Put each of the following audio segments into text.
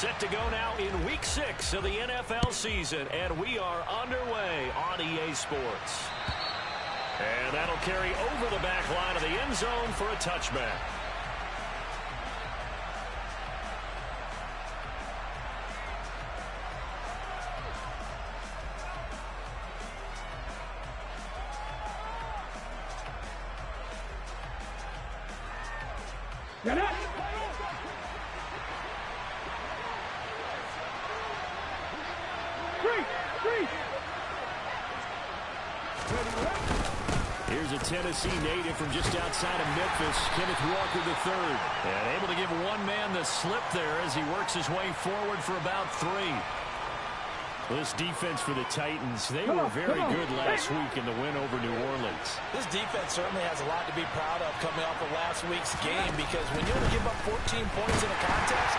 Set to go now in Week 6 of the NFL season, and we are underway on EA Sports. And that'll carry over the back line of the end zone for a touchback. Get it! Here's a Tennessee native from just outside of Memphis, Kenneth Walker III. And able to give one man the slip there as he works his way forward for about 3. This defense for the Titans, they were very good last week in the win over New Orleans. This defense certainly has a lot to be proud of coming off of last week's game, because when you only give up 14 points in a contest,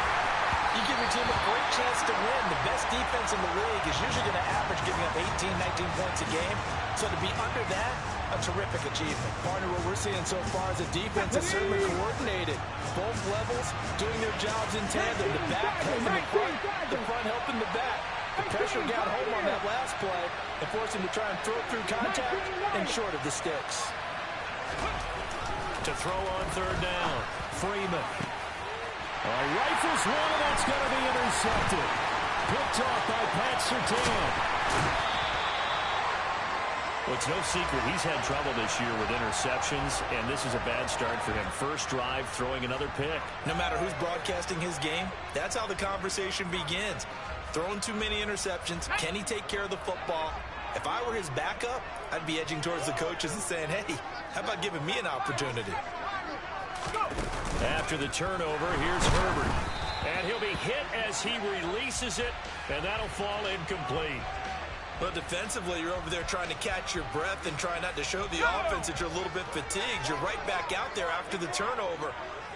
you give your team a great chance to win. The best defense in the league is usually going to average giving up 18, 19 points a game. So to be under that, a terrific achievement. Partner, what we're seeing so far is a defense that's certainly coordinated. Both levels doing their jobs in tandem. The back helping the front helping the back. The pressure got home on that last play and forced him to try and throw through contact and short of the sticks. To throw on third down, Freeman. Rifles one, and that's going to be intercepted. Picked off by Pat Surtain. Well, it's no secret he's had trouble this year with interceptions, and this is a bad start for him. First drive, throwing another pick. No matter who's broadcasting his game, that's how the conversation begins. Throwing too many interceptions. Can he take care of the football? If I were his backup, I'd be edging towards the coaches and saying, hey, how about giving me an opportunity? After the turnover, here's Herbert. And he'll be hit as he releases it, and that'll fall incomplete. But defensively, you're over there trying to catch your breath and try not to show the offense that you're a little bit fatigued. You're right back out there after the turnover.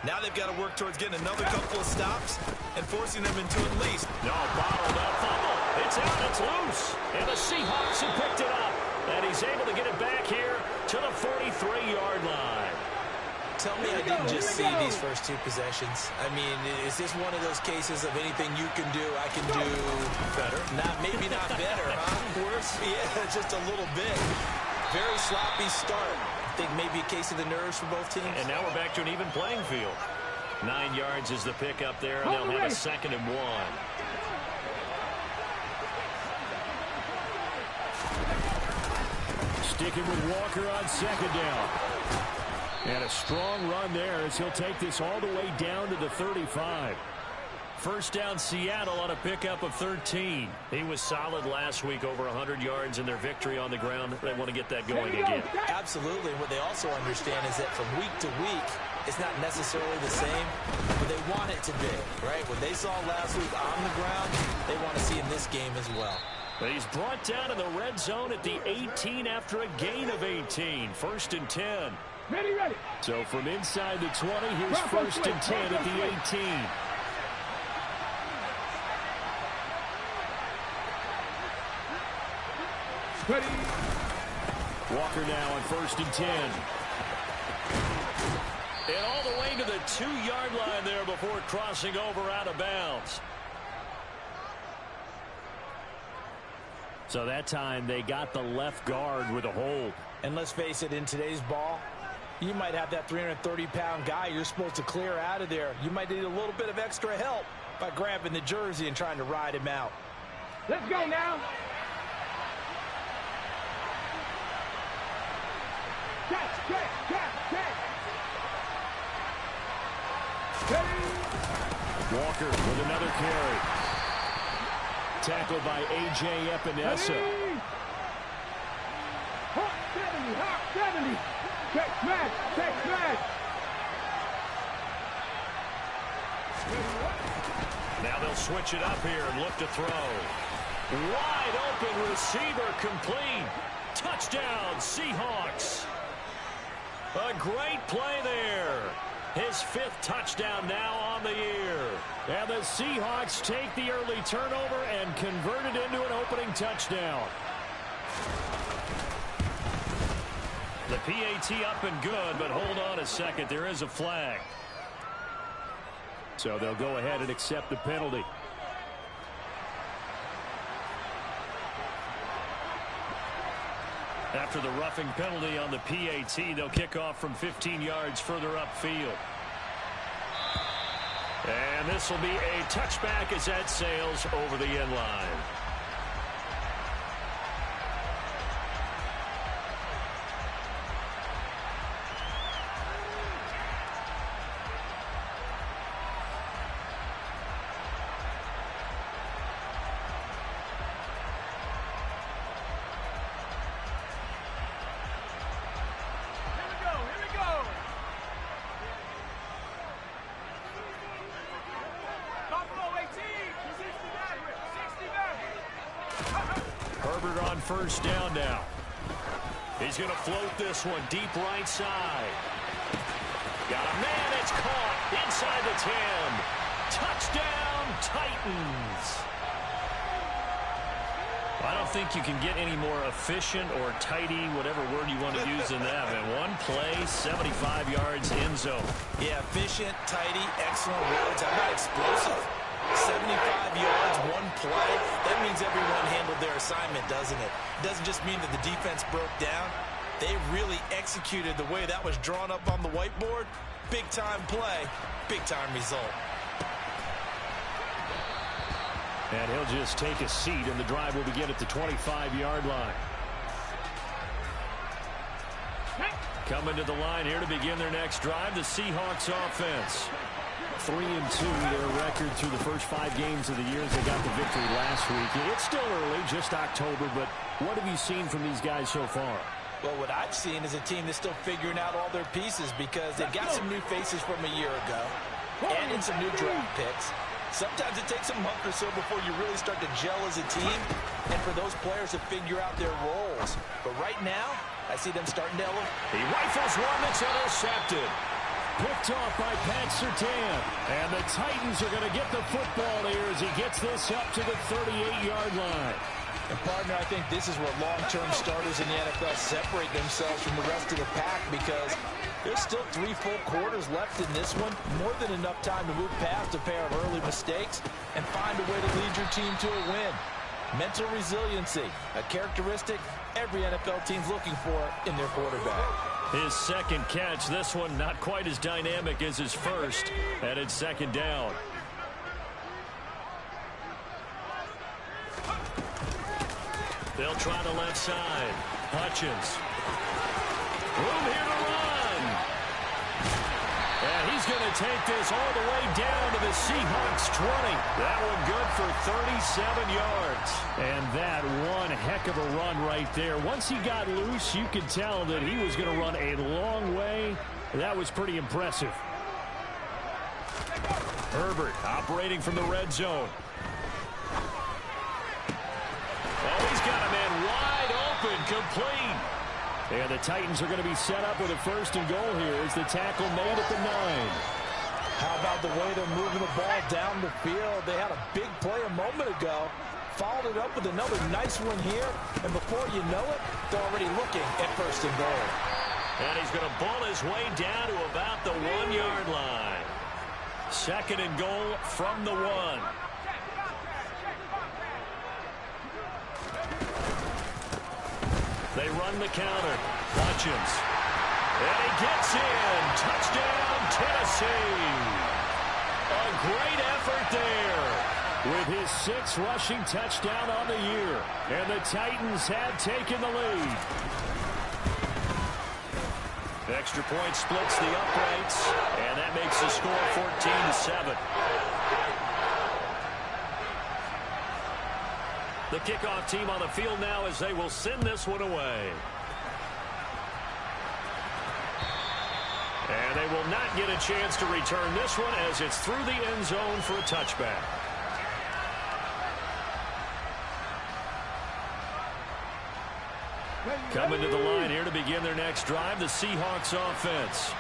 Now they've got to work towards getting another couple of stops and forcing them into at least. No, bottled up fumble. It's out, it's loose. And the Seahawks have picked it up. And he's able to get it back here to the 43-yard line. Tell me I didn't just see these first 2 possessions. I mean, is this one of those cases of anything you can do, I can do better? Maybe not better, huh? Worse? Yeah, just a little bit. Very sloppy start. I think maybe a case of the nerves for both teams. And now we're back to an even playing field. 9 yards is the pick up there, and they'll have a 2nd and 1. Sticking with Walker on 2nd down. And a strong run there as he'll take this all the way down to the 35. First down, Seattle on a pickup of 13. He was solid last week, over 100 yards in their victory on the ground. They want to get that going again. Absolutely. What they also understand is that from week to week, it's not necessarily the same, but they want it to be, right? What they saw last week on the ground, they want to see in this game as well. But he's brought down in the red zone at the 18 after a gain of 18. 1st and 10. Ready. So from inside the 20, here's 1st and 10 at the 18. Ready. Walker now on 1st and 10. And all the way to the 2-yard line there before crossing over out of bounds. So that time they got the left guard with a hold. And let's face it, in today's ball, you might have that 330-pound guy you're supposed to clear out of there. You might need a little bit of extra help by grabbing the jersey and trying to ride him out. Let's go now. Catch. Walker with another carry. Tackled by A.J. Epinesa. Hot 70. Check smash. Now they'll switch it up here and look to throw. Wide open receiver complete. Touchdown, Seahawks. A great play there. His 5th touchdown now on the year. And the Seahawks take the early turnover and convert it into an opening touchdown. The PAT up and good, but hold on a second. There is a flag. So they'll go ahead and accept the penalty. After the roughing penalty on the PAT, they'll kick off from 15 yards further upfield. And this will be a touchback as that sails over the end line. First down now. He's going to float this one deep right side. Got a man. It's caught inside the 10. Touchdown, Titans. I don't think you can get any more efficient or tidy, whatever word you want to use in that. And one play, 75 yards end zone. Yeah, efficient, tidy, excellent words. How about explosive? 75 yards, one play. That means everyone handled their assignment, doesn't it? It doesn't just mean that the defense broke down. They really executed the way that was drawn up on the whiteboard. Big-time play, big-time result. And he'll just take a seat, and the drive will begin at the 25-yard line. Coming to the line here to begin their next drive, the Seahawks offense. 3-2, their record through the first 5 games of the year as they got the victory last week. It's still early, just October, but what have you seen from these guys so far? Well, what I've seen is a team that's still figuring out all their pieces because they've got some new faces from a year ago and in some new draft picks. Sometimes it takes a month or so before you really start to gel as a team and for those players to figure out their roles. But right now, I see them starting to elevate. He rifles one that's intercepted. Picked off by Pat Surtain. And the Titans are going to get the football here as he gets this up to the 38-yard line. And, partner, I think this is where long-term starters in the NFL separate themselves from the rest of the pack because there's still 3 full quarters left in this one. More than enough time to move past a pair of early mistakes and find a way to lead your team to a win. Mental resiliency, a characteristic every NFL team's looking for in their quarterback. His second catch, this one not quite as dynamic as his first, and it's second down. They'll try the left side. Hutchins. Room here to run. And he's going to take this all the way down to the Seahawks 20. That one good for 37 yards. And that one heck of a run right there. Once he got loose, you could tell that he was going to run a long way. That was pretty impressive. Herbert operating from the red zone. Oh, he's got a man wide open, complete. And the Titans are going to be set up with a first and goal here as the tackle made at the 9. How about the way they're moving the ball down the field? They had a big play a moment ago. Followed it up with another nice one here. And before you know it, they're already looking at first and goal. And he's going to ball his way down to about the 1-yard line. Second and goal from the 1. They run the counter. Hutchins. And he gets in. Touchdown, Tennessee. A great effort there with his 6th rushing touchdown on the year. And the Titans have taken the lead. Extra point splits the uprights. And that makes the score 14-7. The kickoff team on the field now as they will send this one away. And they will not get a chance to return this one as it's through the end zone for a touchback. Coming to the line here to begin their next drive, the Seahawks offense.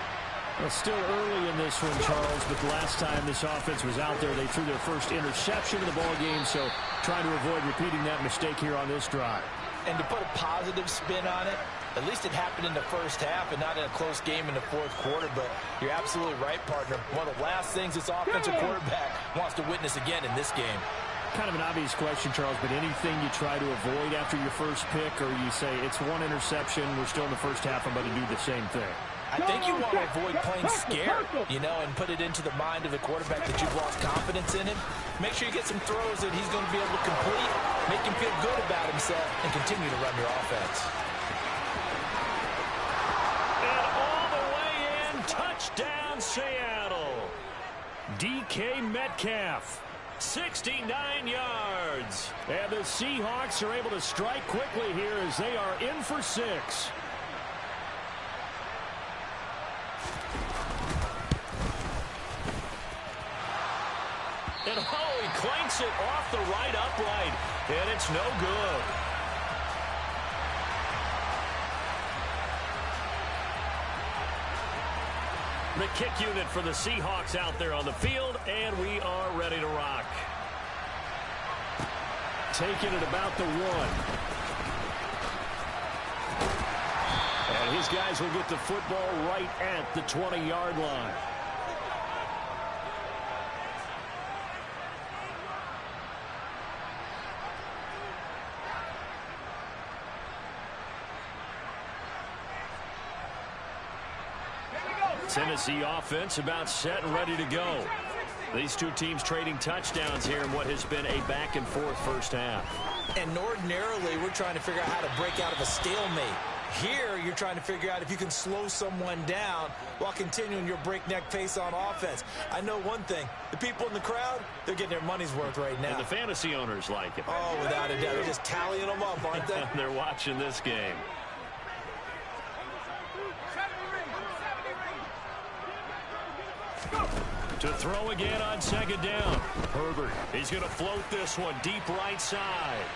Well, still early in this one, Charles, but the last time this offense was out there, they threw their first interception of the ball game, so trying to avoid repeating that mistake here on this drive. And to put a positive spin on it, at least it happened in the first half and not in a close game in the fourth quarter, but you're absolutely right, partner. One of the last things this offensive quarterback wants to witness again in this game. kind of an obvious question, Charles, but anything you try to avoid after your first pick, or you say it's one interception, we're still in the first half, I'm going to do the same thing? I think you want to avoid playing scared, you know, and put it into the mind of the quarterback that you've lost confidence in him. Make sure you get some throws that he's going to be able to complete, make him feel good about himself, and continue to run your offense. And all the way in, touchdown Seattle. DK Metcalf, 69 yards. And the Seahawks are able to strike quickly here as they are in for 6. And oh, he clanks it off the right upright, and it's no good. The kick unit for the Seahawks out there on the field, and we are ready to rock. Taking it about the 1. And his guys will get the football right at the 20-yard line. Tennessee offense about set and ready to go. These two teams trading touchdowns here in what has been a back-and-forth first half. And ordinarily, we're trying to figure out how to break out of a stalemate. Here, you're trying to figure out if you can slow someone down while continuing your breakneck pace on offense. I know one thing. The people in the crowd, they're getting their money's worth right now. And the fantasy owners like it. Oh, without a doubt. They're just tallying them up, aren't they? They're watching this game. To throw again on second down. Herbert, he's going to float this one deep right side.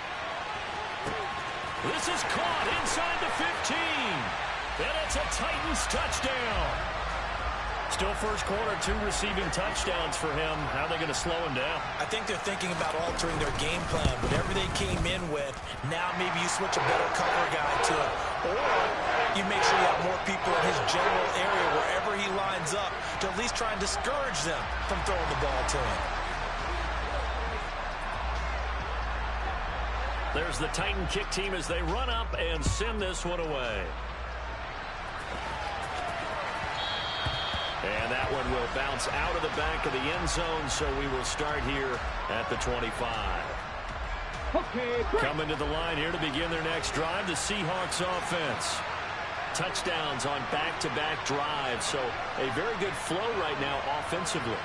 This is caught inside the 15. And it's a Titans touchdown. Still first quarter, 2 receiving touchdowns for him. How are they going to slow him down? I think they're thinking about altering their game plan. Whatever they came in with, now maybe you switch a better cover guy to it. Or you make sure you have more people in his general area wherever he lines up to at least try and discourage them from throwing the ball to him. There's the Titan kick team as they run up and send this one away. And that one will bounce out of the back of the end zone, so we will start here at the 25. Okay, coming to the line here to begin their next drive, the Seahawks offense. Touchdowns on back-to-back drives, so a very good flow right now offensively.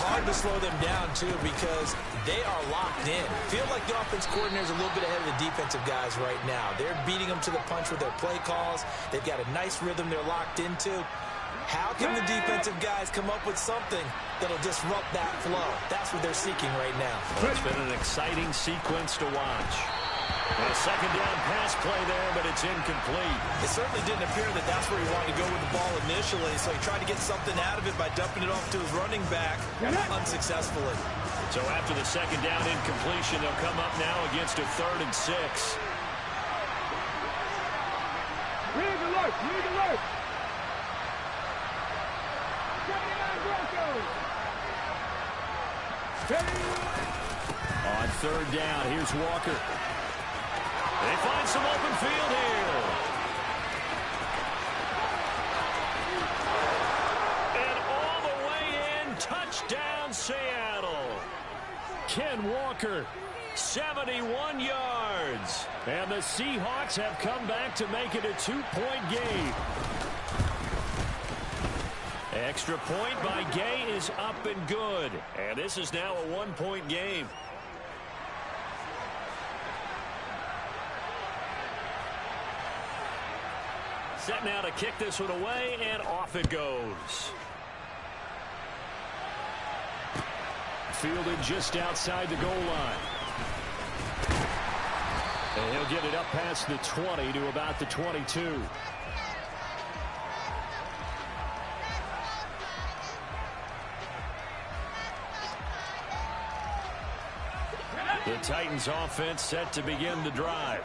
Hard to slow them down, too, because they are locked in. Feel like the offense coordinator is a little bit ahead of the defensive guys right now. They're beating them to the punch with their play calls. They've got a nice rhythm they're locked into. How can the defensive guys come up with something that'll disrupt that flow? That's what they're seeking right now. Well, it's been an exciting sequence to watch. And a second down pass play there, but it's incomplete. It certainly didn't appear that that's where he wanted to go with the ball initially, so he tried to get something out of it by dumping it off to his running back unsuccessfully. So after the second down incompletion, they'll come up now against a 3rd and 6. Need alert! Need alert! On 3rd down, here's Walker. They find some open field here. And all the way in, touchdown Seattle. Ken Walker, 71 yards. And the Seahawks have come back to make it a 2-point game. Extra point by Gay is up and good. And this is now a 1-point game. Set now to kick this one away, and off it goes. Fielded just outside the goal line. And he'll get it up past the 20 to about the 22. The Titans offense set to begin the drive.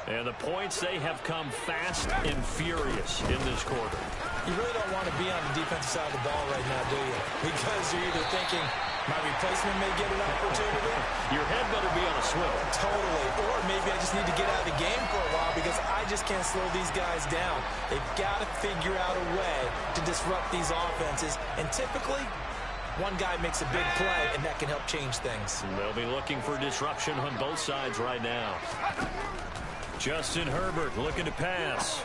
And the points, they have come fast and furious in this quarter. You really don't want to be on the defensive side of the ball right now, do you? Because you're either thinking, my replacement may get an opportunity. Your head better be on a swivel. Totally. Or maybe I just need to get out of the game for a while because I just can't slow these guys down. They've got to figure out a way to disrupt these offenses. And typically, one guy makes a big play, and that can help change things. And they'll be looking for disruption on both sides right now. Justin Herbert looking to pass.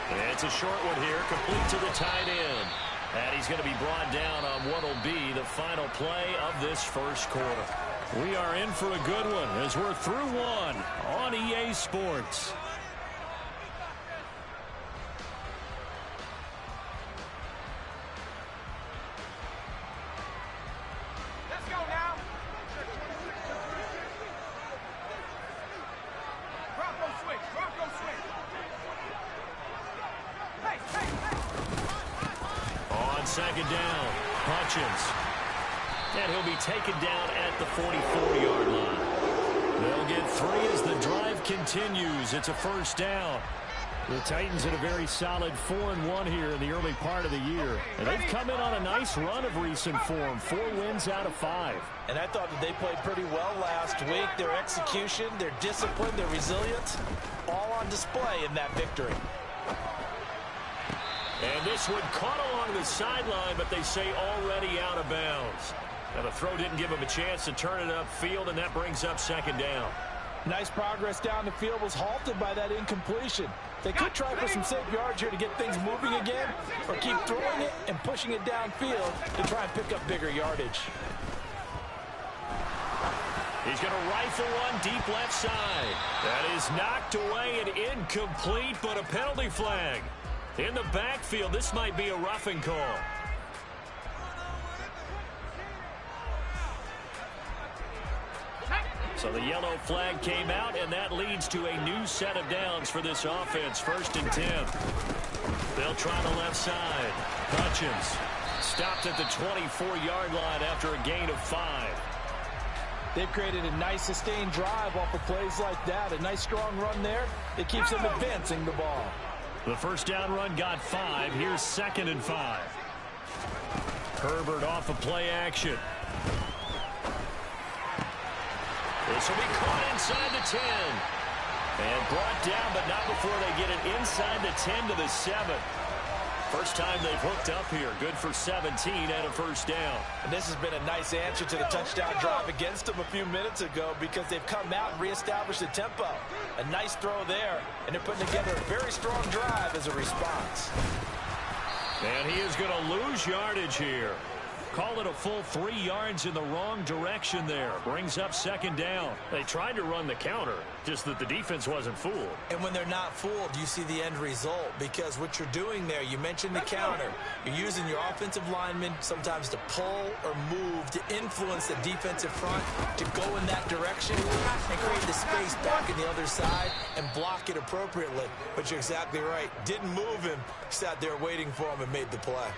And it's a short one here, complete to the tight end. And he's going to be brought down on what will be the final play of this first quarter. We are in for a good one as we're through one on EA Sports. Second down, Hutchins. And he'll be taken down at the 44-yard line. They'll get 3 as the drive continues. It's a first down. The Titans in a very solid 4-1 here in the early part of the year. And they've come in on a nice run of recent form. 4 wins out of 5. And I thought that they played pretty well last week. Their execution, their discipline, their resilience, all on display in that victory. And this one caught along the sideline, but they say already out of bounds. Now the throw didn't give him a chance to turn it upfield, and that brings up second down. Nice progress down the field was halted by that incompletion. They could try for some safe yards here to get things moving again, or keep throwing it and pushing it downfield to try and pick up bigger yardage. He's going to rifle one deep left side. That is knocked away and incomplete, but a penalty flag. In the backfield, this might be a roughing call. So the yellow flag came out, and that leads to a new set of downs for this offense. 1st and 10. They'll try the left side. Hutchins stopped at the 24-yard line after a gain of 5. They've created a nice sustained drive off of plays like that. A nice strong run there that keeps them advancing the ball. The first down run got 5. Here's 2nd and 5. Herbert off of play action. This will be caught inside the 10. And brought down, but not before they get it inside the 10 to the 7. First time they've hooked up here. Good for 17 and a first down. And this has been a nice answer to the touchdown drive against them a few minutes ago because they've come out and reestablished the tempo. A nice throw there, and they're putting together a very strong drive as a response. And he is going to lose yardage here. Call it a full 3 yards in the wrong direction there. Brings up second down. They tried to run the counter, just that the defense wasn't fooled. And when they're not fooled, you see the end result. Because what you're doing there, you mentioned the counter. You're using your offensive linemen sometimes to pull or move to influence the defensive front to go in that direction and create the space back on the other side and block it appropriately. But you're exactly right. Didn't move him. Sat there waiting for him and made the play.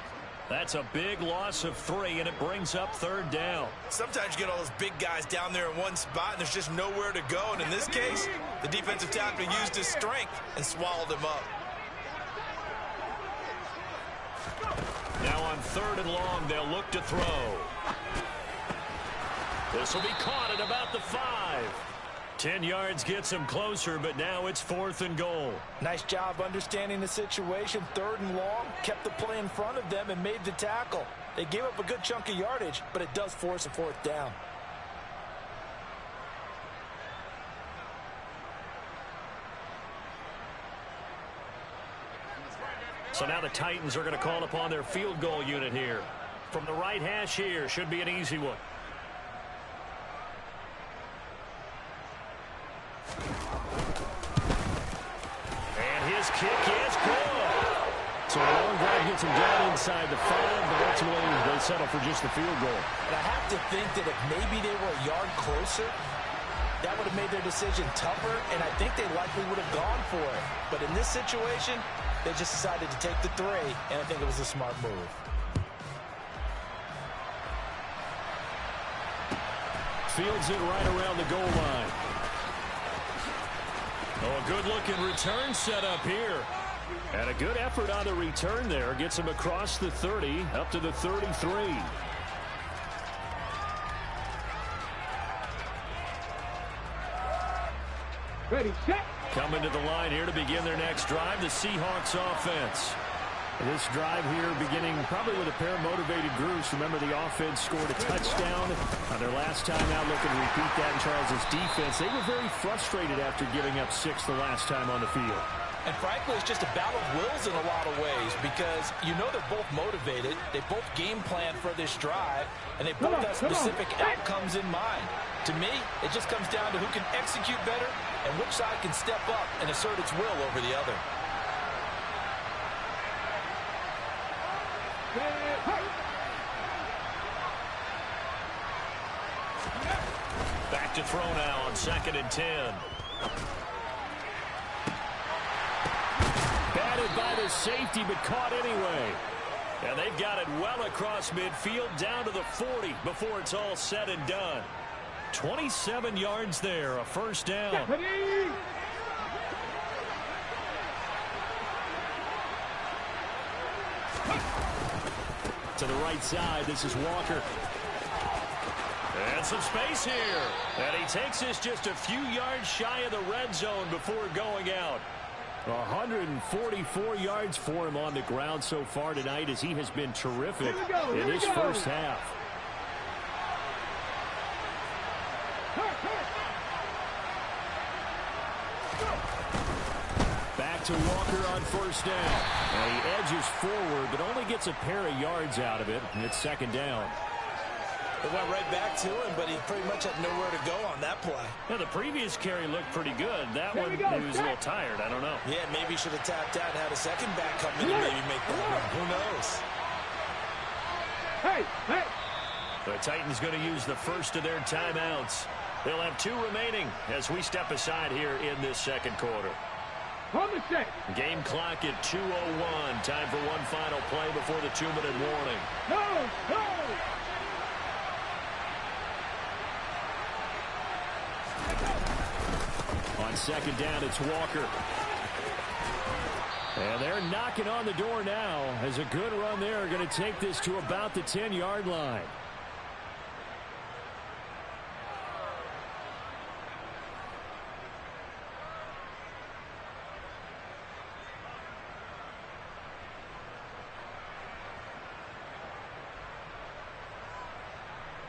That's a big loss of 3, and it brings up 3rd down. Sometimes you get all those big guys down there in one spot, and there's just nowhere to go. And in this case, the defensive tackle used his strength and swallowed him up. Now on 3rd and long, they'll look to throw. This will be caught at about the 5. 10 yards gets him closer, but now it's 4th and goal. Nice job understanding the situation. 3rd and long, kept the play in front of them and made the tackle. They gave up a good chunk of yardage, but it does force a 4th down. So now the Titans are going to call upon their field goal unit here. From the right hash here, should be an easy one. His kick is good. So a long drive gets him down inside the 5, but ultimately they settle for just the field goal. And I have to think that if maybe they were a yard closer, that would have made their decision tougher, and I think they likely would have gone for it. But in this situation, they just decided to take the 3, and I think it was a smart move. Fields it right around the goal line. Oh, a good-looking return set up here. And a good effort on the return there. Gets him across the 30, up to the 33. Ready, set. Coming to the line here to begin their next drive, the Seahawks offense. This drive here beginning probably with a pair of motivated groups. Remember, the offense scored a touchdown on their last time out. Looking to repeat that in Charles's defense. They were very frustrated after giving up 6 the last time on the field. And frankly, it's just a battle of wills in a lot of ways because you know they're both motivated. They both game plan for this drive, and they both have specific outcomes in mind. To me, it just comes down to who can execute better and which side can step up and assert its will over the other. Back to throw now on 2nd and 10. Batted by the safety, but caught anyway. And they've got it well across midfield down to the 40 before it's all said and done. 27 yards there, a first down. To the right side, this is Walker. And some space here. And he takes this just a few yards shy of the red zone before going out. 144 yards for him on the ground so far tonight as he has been terrific in this first half. Back to Walker on first down. And he edges forward, but only gets a pair of yards out of it. And it's 2nd down. It went right back to him, but he pretty much had nowhere to go on that play. Yeah, the previous carry looked pretty good. That one, he was a little tired. I don't know. Yeah, maybe he should have tapped out and had a second back come in and maybe make that run. Who knows? Hey, hey. The Titans going to use the first of their timeouts. They'll have 2 remaining as we step aside here in this second quarter. On the set. Game clock at 2:01. Time for one final play before the 2-minute warning. No, no. On 2nd down, it's Walker. And they're knocking on the door now as a good run there. Going to take this to about the 10-yard line.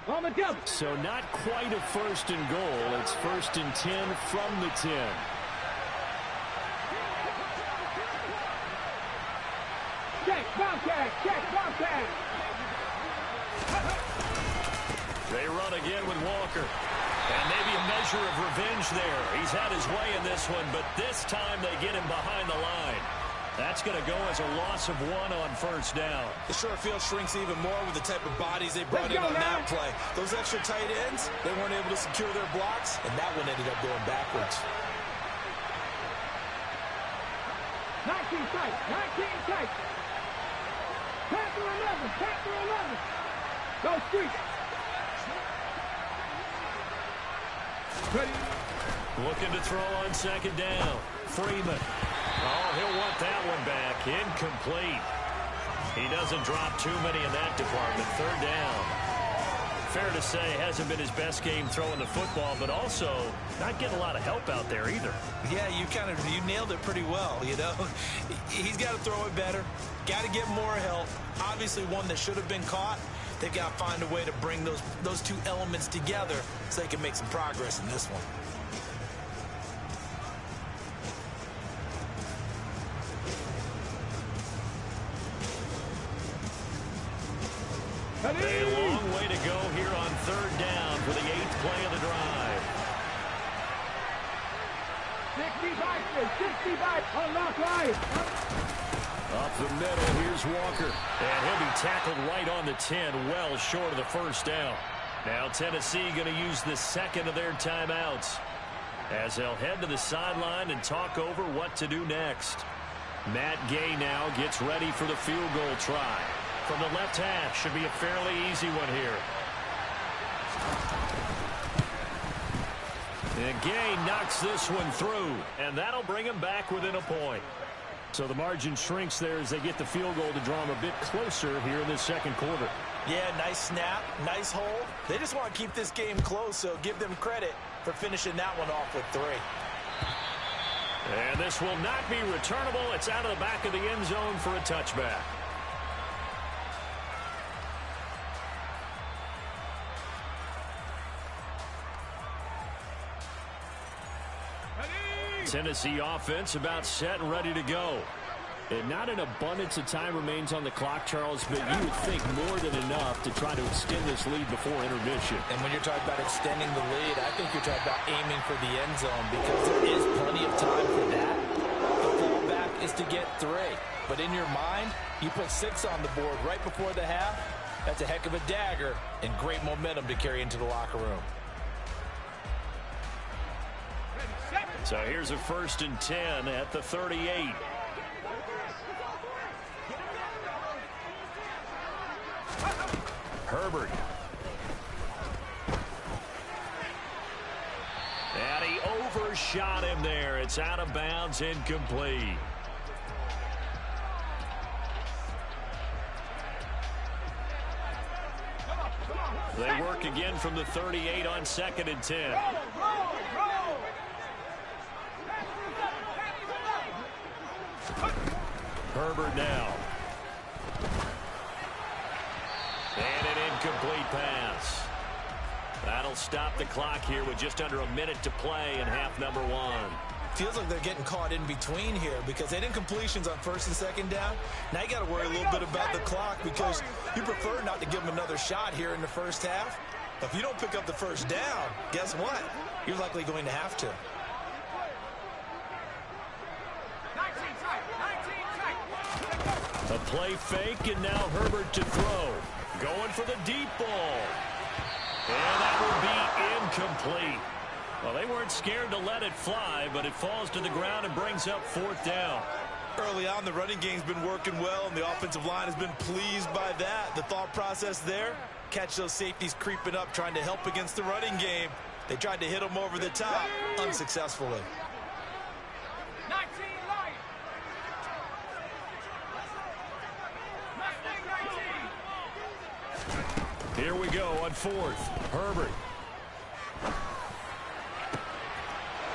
On the jump. So not quite a 1st and goal. It's 1st and 10 from the 10. Check, Bobcat, check, Bobcat. They run again with Walker. And maybe a measure of revenge there. He's had his way in this one, but this time they get him behind the line. That's going to go as a loss of 1 on first down. The short field shrinks even more with the type of bodies they brought in on that play. Those extra tight ends, they weren't able to secure their blocks, and that one ended up going backwards. 19 tight, 19 tight. Panther 11, Panther 11. Go street. Ready. Looking to throw on 2nd down. Freeman. Oh, he'll want that one back. Incomplete. He doesn't drop too many in that department. 3rd down. Fair to say, hasn't been his best game throwing the football, but also not getting a lot of help out there either. Yeah, you nailed it pretty well, you know. He's got to throw it better. Got to get more help. Obviously one that should have been caught. They've got to find a way to bring those 2 elements together so they can make some progress in this one. A long way to go here on 3rd down for the 8th play of the drive. 65, unlock line. Up the middle, here's Walker. And he'll be tackled right on the 10, well short of the first down. Now Tennessee going to use the 2nd of their timeouts as they'll head to the sideline and talk over what to do next. Matt Gay now gets ready for the field goal try. From the left hash, should be a fairly easy one here. And Gay knocks this one through, and that'll bring him back within a point. So the margin shrinks there as they get the field goal to draw them a bit closer here in this second quarter. Yeah, nice snap, nice hold. They just want to keep this game close, so give them credit for finishing that one off with 3. And this will not be returnable. It's out of the back of the end zone for a touchback. Tennessee offense about set and ready to go. And not an abundance of time remains on the clock, Charles, but you would think more than enough to try to extend this lead before intermission. And when you're talking about extending the lead, I think you're talking about aiming for the end zone because there is plenty of time for that. The fallback is to get 3. But in your mind, you put 6 on the board right before the half. That's a heck of a dagger and great momentum to carry into the locker room. So here's a 1st and 10 at the 38. Herbert. And he overshot him there. It's out of bounds, incomplete. They work again from the 38 on 2nd and 10. Herbert now. And an incomplete pass. That'll stop the clock here with just under a minute to play in half number 1. Feels like they're getting caught in between here because they had incompletions on 1st and 2nd down. Now you got to worry a little bit about the clock because you prefer not to give them another shot here in the first half. But if you don't pick up the 1st down, guess what? You're likely going to have to. A play fake, and now Herbert to throw. Going for the deep ball. And that will be incomplete. Well, they weren't scared to let it fly, but it falls to the ground and brings up 4th down. Early on, the running game's been working well, and the offensive line has been pleased by that. The thought process there, catch those safeties creeping up, trying to help against the running game. They tried to hit them over the top, unsuccessfully. Here we go on 4th. Herbert.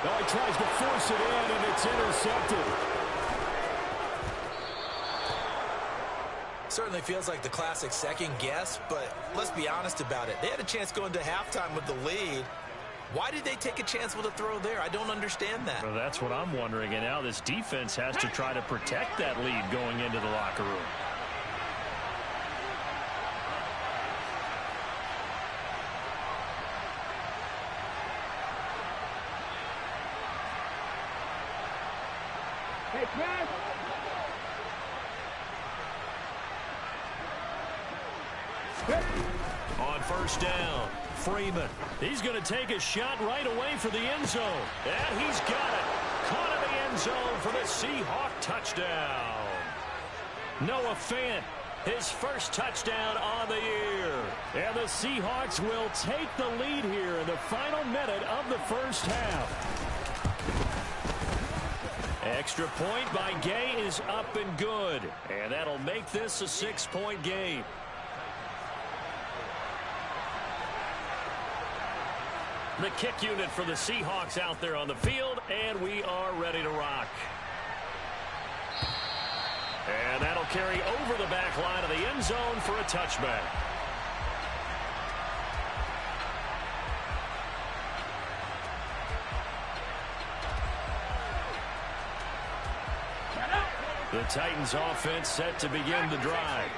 Oh, he tries to force it in, and it's intercepted. Certainly feels like the classic second guess, but let's be honest about it. They had a chance going to halftime with the lead. Why did they take a chance with a throw there? I don't understand that. Well, that's what I'm wondering, and now this defense has to try to protect that lead going into the locker room. Hey, Chris. On 1st down, Freeman. He's going to take a shot right away for the end zone. And he's got it. Caught in the end zone for the Seahawk touchdown. Noah Fant, his first touchdown on the year. And the Seahawks will take the lead here in the final minute of the first half. Extra point by Gay is up and good. And that'll make this a 6-point game. The kick unit for the Seahawks out there on the field, and we are ready to rock. And that'll carry over the back line of the end zone for a touchback. The Titans offense set to begin the drive.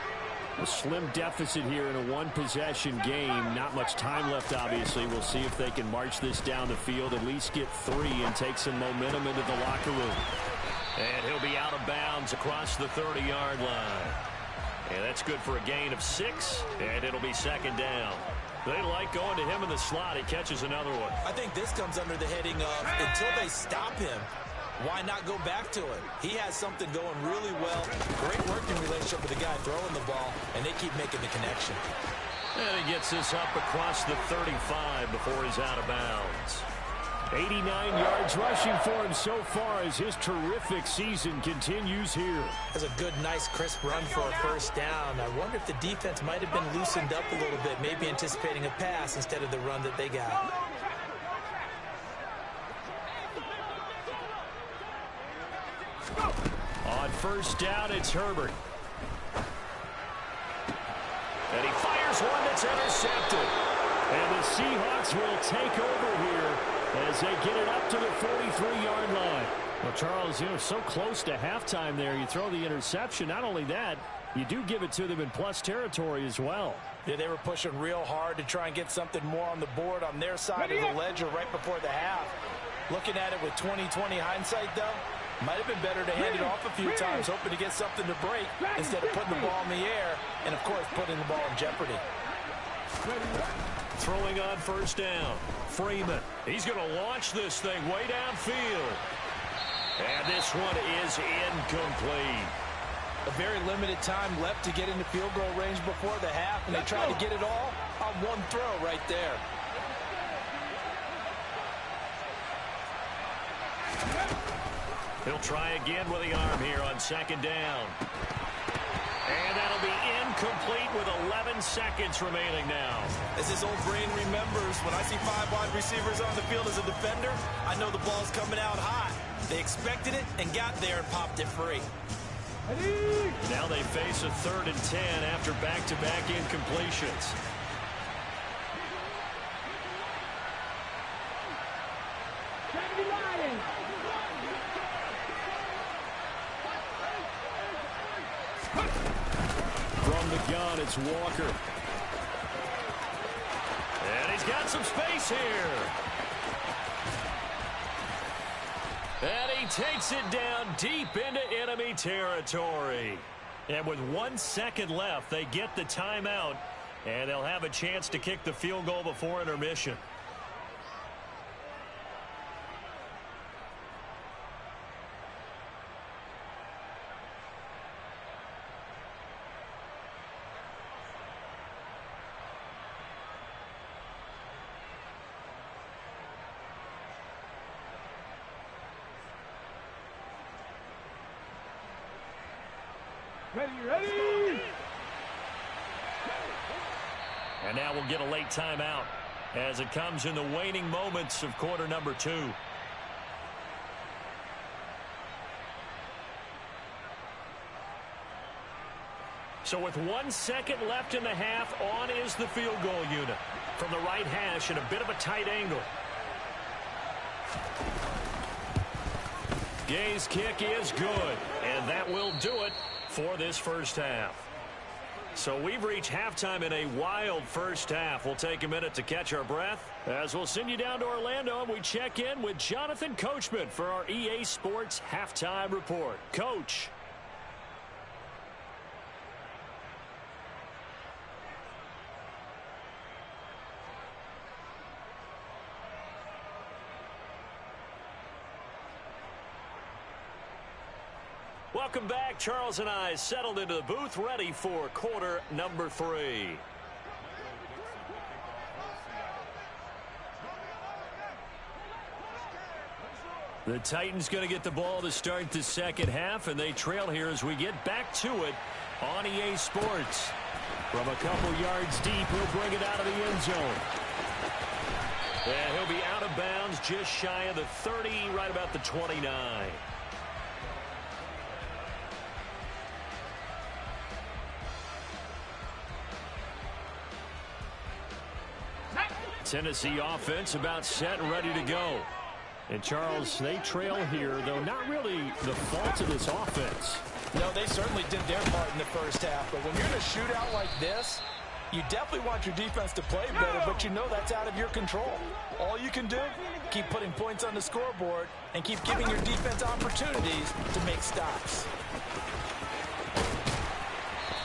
A slim deficit here in a one-possession game. Not much time left, obviously. We'll see if they can march this down the field, at least get 3 and take some momentum into the locker room. And he'll be out of bounds across the 30-yard line. And that's good for a gain of 6, and it'll be 2nd down. They like going to him in the slot. He catches another one. I think this comes under the heading of until they stop him, why not go back to it? He has something going really well. Great working relationship with the guy throwing the ball, and they keep making the connection. And he gets this up across the 35 before he's out of bounds. 89 yards rushing for him so far as his terrific season continues here. That's a good, nice, crisp run for a first down. I wonder if the defense might have been loosened up a little bit, maybe anticipating a pass instead of the run that they got. On first down, it's Herbert. And he fires one that's intercepted. And the Seahawks will take over here as they get it up to the 43-yard line. Well, Charles, so close to halftime there. You throw the interception. Not only that, you do give it to them in plus territory as well. Yeah, they were pushing real hard to try and get something more on the board on their side of the ledger right before the half. Looking at it with 20/20 hindsight, though, might have been better to hand it off a few times, hoping to get something to break instead of putting the ball in the air and, of course, putting the ball in jeopardy. Throwing on first down. Freeman. He's going to launch this thing way downfield. And this one is incomplete. A very limited time left to get into field goal range before the half, and they tried to get it all on one throw right there. He'll try again with the arm here on second down. And that'll be incomplete with 11 seconds remaining now. As his old brain remembers, when I see 5 wide receivers on the field as a defender, I know the ball's coming out hot. They expected it and got there and popped it free. Now they face a 3rd and 10 after back-to-back incompletions. From the gun, it's Walker. And he's got some space here. And he takes it down deep into enemy territory. And with 1 second left, they get the timeout. And they'll have a chance to kick the field goal before intermission. Ready. And now we'll get a late timeout as it comes in the waning moments of quarter number 2. So with 1 second left in the half, on is the field goal unit. From the right hash at a bit of a tight angle. Gay's kick is good, and that will do it for this first half. So we've reached halftime in a wild first half. We'll take a minute to catch our breath as we'll send you down to Orlando and we check in with Jonathan Coachman for our EA Sports Halftime Report. Coach. Welcome back. Charles and I settled into the booth, ready for quarter number 3. The Titans going to get the ball to start the second half, and they trail here as we get back to it on EA Sports. From a couple yards deep, he'll bring it out of the end zone. And he'll be out of bounds just shy of the 30, right about the 29. Tennessee offense about set and ready to go. And, Charles, they trail here, though not really the fault of this offense. No, they certainly did their part in the first half. But when you're in a shootout like this, you definitely want your defense to play better, but you know that's out of your control. All you can do, keep putting points on the scoreboard and keep giving your defense opportunities to make stops.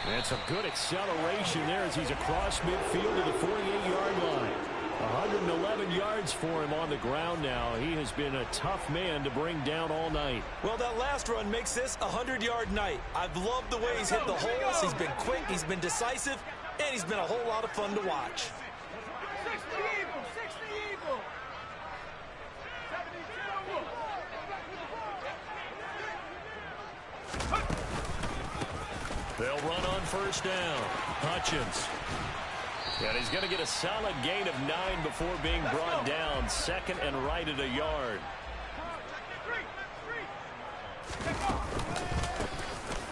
And some good acceleration there as he's across midfield to the 48-yard line. 111 yards for him on the ground now. He has been a tough man to bring down all night. Well, that last run makes this a 100-yard night. I've loved the way he's hit the holes. He's been quick, he's been decisive, and he's been a whole lot of fun to watch. 60 Eagle. They'll run on first down. Hutchins. And he's going to get a solid gain of 9 before being brought down. Second and right at a yard.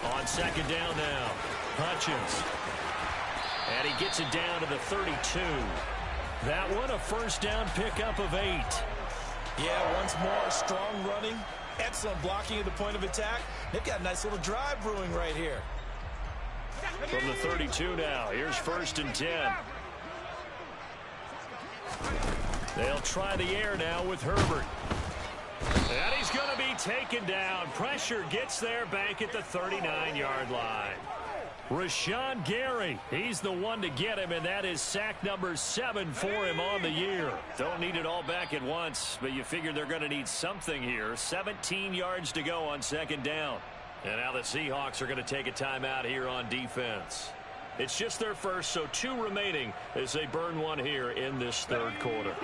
On second down now. Hutchins. And he gets it down to the 32. That one a first down pickup of 8. Yeah, once more, strong running. Excellent blocking at the point of attack. They've got a nice little drive brewing right here. From the 32 now. Here's first and 10. They'll try the air now with Herbert. And he's going to be taken down. Pressure gets there back at the 39-yard line. Rashawn Gary, he's the one to get him, and that is sack number 7 for him on the year. Don't need it all back at once, but you figure they're going to need something here. 17 yards to go on second down. And now the Seahawks are going to take a timeout here on defense. It's just their first, so 2 remaining as they burn one here in this third quarter.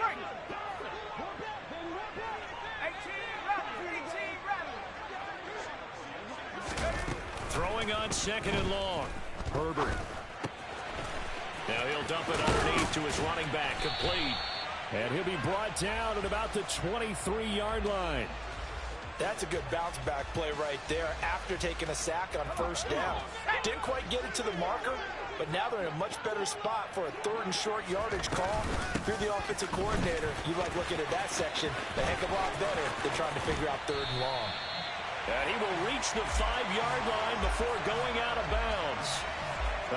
Throwing on second and long. Herbert. Now he'll dump it underneath to his running back. Complete. And he'll be brought down at about the 23-yard line. That's a good bounce back play right there after taking a sack on first down. Didn't quite get it to the marker, but now they're in a much better spot for a third and short yardage call. If you're the offensive coordinator, you like looking at that section a heck of a lot better than trying to figure out third and long. And he will reach the 5-yard line before going out of bounds.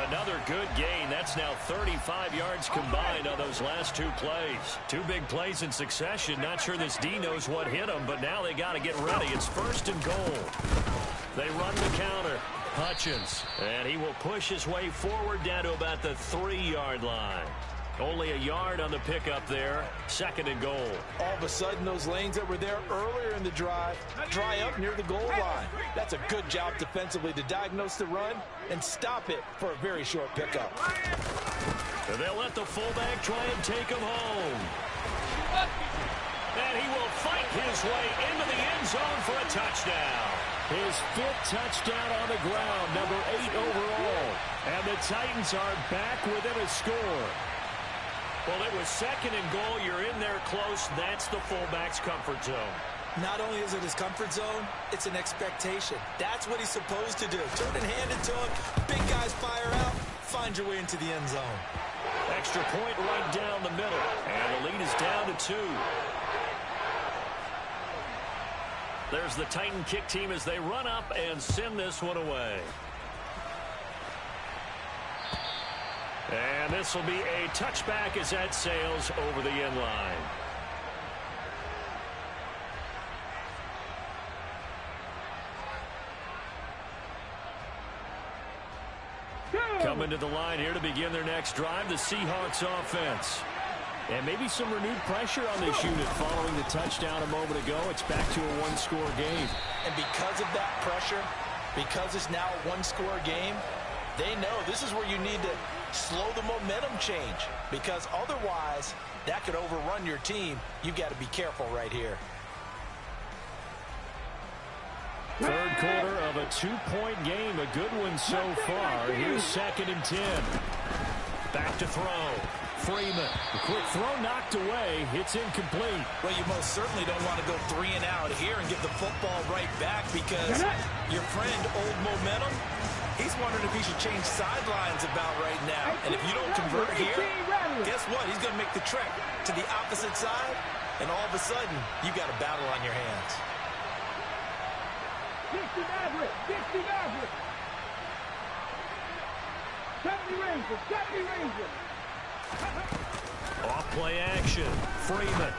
Another good gain. That's now 35 yards combined on those last 2 plays. 2 big plays in succession. Not sure this D knows what hit him, but now they got to get ready. It's first and goal. They run the counter. Hutchins. And he will push his way forward down to about the 3-yard line. Only a yard on the pickup there. Second and goal. All of a sudden, those lanes that were there earlier in the drive dry up near the goal line. That's a good job defensively to diagnose the run and stop it for a very short pickup. And they'll let the fullback try and take him home. And he will fight his way into the end zone for a touchdown. His 5th touchdown on the ground, number 8 overall. And the Titans are back within a score. Well, it was second and goal. You're in there close. That's the fullback's comfort zone. Not only is it his comfort zone, it's an expectation. That's what he's supposed to do. Turn and hand it to him. Big guys fire out. Find your way into the end zone. Extra point right down the middle. And the lead is down to 2. There's the Titan kick team as they run up and send this one away. And this will be a touchback as that sails over the end line. Coming to the line here to begin their next drive, the Seahawks offense. And maybe some renewed pressure on this unit following the touchdown a moment ago. It's back to a 1-score game. And because of that pressure, because it's now a 1-score game, they know this is where you need to slow the momentum change, because otherwise that could overrun your team. You've got to be careful right here. Third quarter of a 2-point game, a good one so far. Here's second and 10. Back to throw. Freeman. The quick throw knocked away. It's incomplete. Well, you most certainly don't want to go 3 and out here and give the football right back, because your friend, Old Momentum, he's wondering if he should change sidelines about right now. And if you don't convert here, guess what? He's going to make the trek to the opposite side, and all of a sudden, you got a battle on your hands. 60 Maverick, 60 Maverick. 70 Rangers, 70 Rangers. Off play action. Freeman.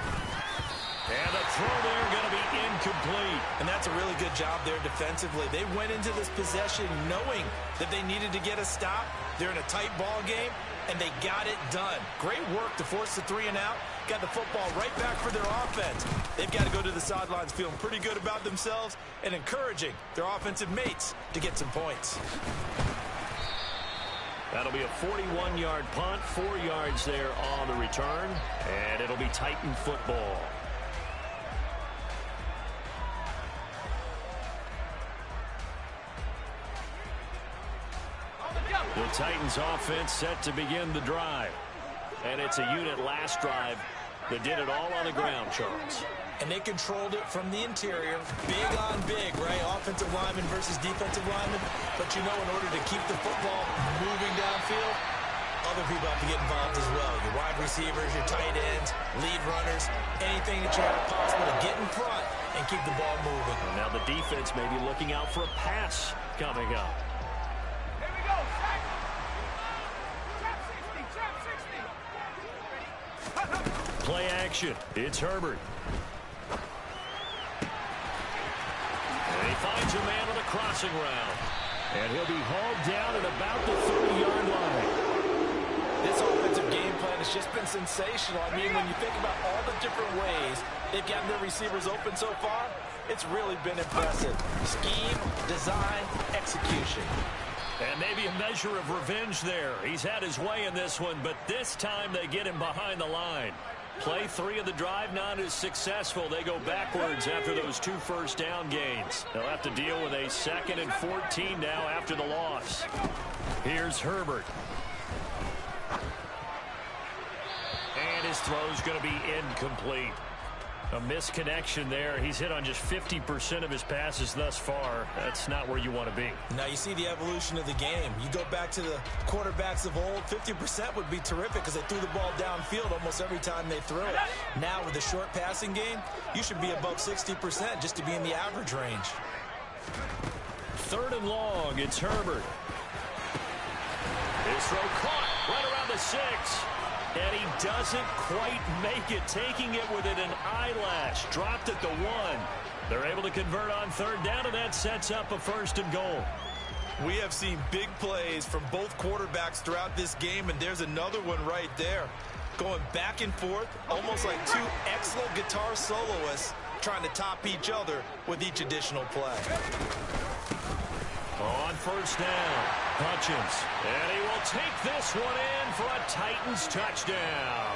And the throw there going to be incomplete. And that's a really good job there defensively. They went into this possession knowing that they needed to get a stop. They're in a tight ball game, and they got it done. Great work to force the 3 and out. Got the football right back for their offense. They've got to go to the sidelines feeling pretty good about themselves and encouraging their offensive mates to get some points. That'll be a 41-yard punt, 4 yards there on the return, and it'll be Titan football. The Titans offense set to begin the drive. And it's a unit last drive that did it all on the ground, Charles. And they controlled it from the interior, big on big, right? Offensive lineman versus defensive lineman. But you know, in order to keep the football moving downfield, other people have to get involved as well. Your wide receivers, your tight ends, lead runners, anything that you have possible to get in front and keep the ball moving. And now the defense may be looking out for a pass coming up. Here we go. Trap 60. Play action. It's Herbert. And he finds a man on the crossing route. And he'll be hauled down at about the 30-yard line. This offensive game plan has just been sensational. I mean, when you think about all the different ways they've gotten their receivers open so far, it's really been impressive. Scheme, design, execution. And maybe a measure of revenge there. He's had his way in this one, but this time they get him behind the line. Play 3 of the drive not as successful. They go backwards after those 2 first-down gains. They'll have to deal with a 2nd and 14 now after the loss. Here's Herbert. And his throw's going to be incomplete. A misconnection there. He's hit on just 50% of his passes thus far. That's not where you want to be. Now you see the evolution of the game. You go back to the quarterbacks of old, 50% would be terrific because they threw the ball downfield almost every time they threw it. Now with the short passing game, you should be above 60% just to be in the average range. 3rd and long, it's Herbert. His throw caught right around the 6. And he doesn't quite make it, taking it within an eyelash. Dropped at the 1. They're able to convert on 3rd down, and that sets up a 1st and goal. We have seen big plays from both quarterbacks throughout this game, and there's another one right there. Going back and forth, almost like 2 excellent guitar soloists trying to top each other with each additional play. On 1st down, Hutchins. And he will take this one in for a Titans touchdown.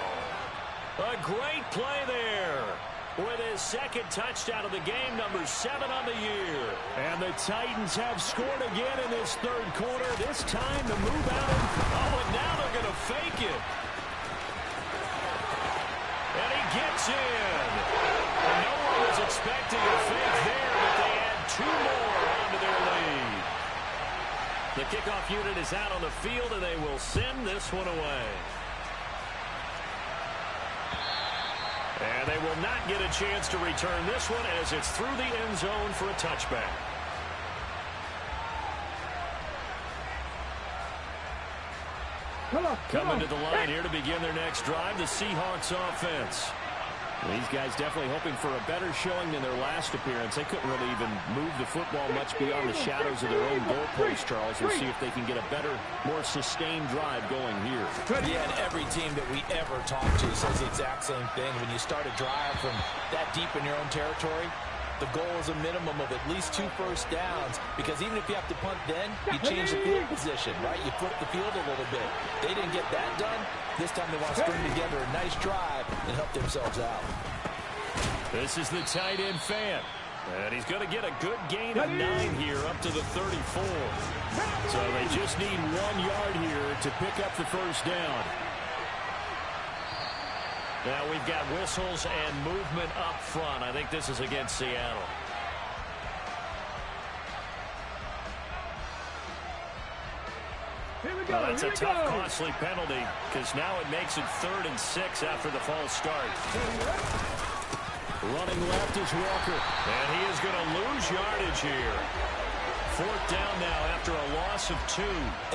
A great play there with his 2nd touchdown of the game, number 7 on the year. And the Titans have scored again in this 3rd quarter. This time to move out in front. Oh, and now they're going to fake it. And he gets in. And no one was expecting a fake there, but they add 2 more onto their lead. The kickoff unit is out on the field, and they will send this one away. And they will not get a chance to return this one as it's through the end zone for a touchback. Coming to the line here to begin their next drive, the Seahawks offense. These guys definitely hoping for a better showing than their last appearance. They couldn't really even move the football much beyond the shadows of their own goalpost, Charles. We'll see if they can get a better, more sustained drive going here. Yeah, and every team that we ever talk to says the exact same thing. When you start a drive from that deep in your own territory, the goal is a minimum of at least 2 first downs, because even if you have to punt then, you change the field position, right? You flip the field a little bit. They didn't get that done. This time they want to string together a nice drive and help themselves out. This is the tight end fan. And he's going to get a good gain of 9 here up to the 34. So they just need 1 yard here to pick up the 1st down. Now we've got whistles and movement up front. I think this is against Seattle. Well, that's a tough, costly penalty, because now it makes it 3rd and 6 after the false start. Running left is Walker. And he is going to lose yardage here. 4th down now after a loss of 2.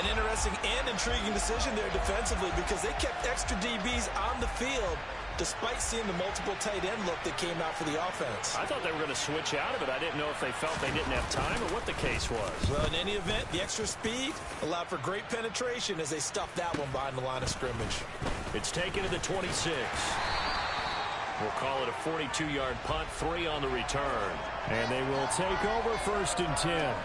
An interesting and intriguing decision there defensively, because they kept extra DBs on the field despite seeing the multiple tight end look that came out for the offense. I thought they were going to switch out of it. I didn't know if they felt they didn't have time or what the case was. Well, in any event, the extra speed allowed for great penetration as they stuffed that one behind the line of scrimmage. It's taken to the 26. We'll call it a 42-yard punt, 3 on the return. And they will take over 1st and 10.